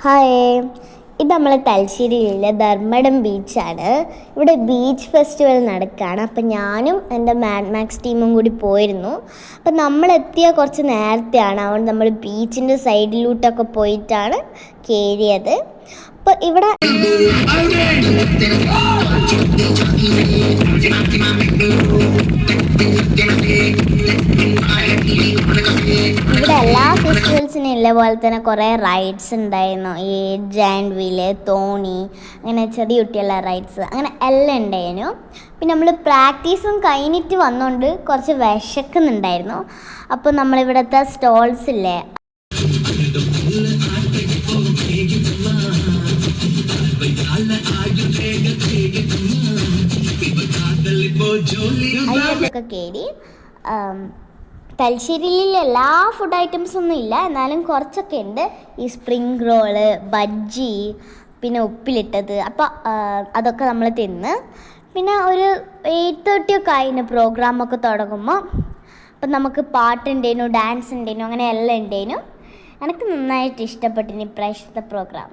Hi, ഇത് നമ്മളെ തലശ്ശേരിയിലെ ധർമ്മടം ബീച്ചാണ്. ഇവിടെ ബീച്ച് ഫെസ്റ്റിവൽ നടക്കുകയാണ്. അപ്പം ഞാനും എൻ്റെ മാഡ് മാക്സ് ടീമും കൂടി പോയിരുന്നു. അപ്പം നമ്മളെത്തിയ കുറച്ച് നേരത്തെയാണ്. അതുകൊണ്ട് നമ്മൾ ബീച്ചിൻ്റെ സൈഡിലോട്ടൊക്കെ പോയിട്ടാണ് കയറിയത്. അപ്പോൾ ഇവിടെ എല്ലാ ഫെസ്റ്റിവൽസിനും ഇല്ല പോലെ തന്നെ കുറേ റൈഡ്സ് ഉണ്ടായിരുന്നു. ഈ ജയൻറ്റ് വീല്, തോണി, അങ്ങനെ ചെറിയ കുട്ടിയുള്ള റൈഡ്സ്, അങ്ങനെ എല്ലാം ഉണ്ടായിരുന്നു. പിന്നെ നമ്മൾ പ്രാക്ടീസും കഴിഞ്ഞിട്ട് വന്നുകൊണ്ട് കുറച്ച് വിശക്കുന്നുണ്ടായിരുന്നു. അപ്പോൾ നമ്മളിവിടുത്തെ സ്റ്റോൾസ് ഇല്ലേ, അതിലൊക്കെ കയറി. തലശ്ശേരിയിൽ എല്ലാ ഫുഡ് ഐറ്റംസ് ഒന്നും ഇല്ല, എന്നാലും കുറച്ചൊക്കെ ഉണ്ട്. ഈ സ്പ്രിംഗ് റോള്, ബജ്ജി, പിന്നെ ഉപ്പിലിട്ടത്. അപ്പോൾ അതൊക്കെ നമ്മൾ തിന്ന്. പിന്നെ ഒരു 8:30 ഒക്കെ ആയിരുന്നു പ്രോഗ്രാമൊക്കെ തുടങ്ങുമ്പോൾ. അപ്പം നമുക്ക് പാട്ടുണ്ടേനു, ഡാൻസ് ഉണ്ടേനു, അങ്ങനെ എല്ലാം ഉണ്ടേനു. എനിക്ക് നന്നായിട്ട് ഇഷ്ടപ്പെട്ടിന് ഇപ്രാവശ്യത്തെ പ്രോഗ്രാം.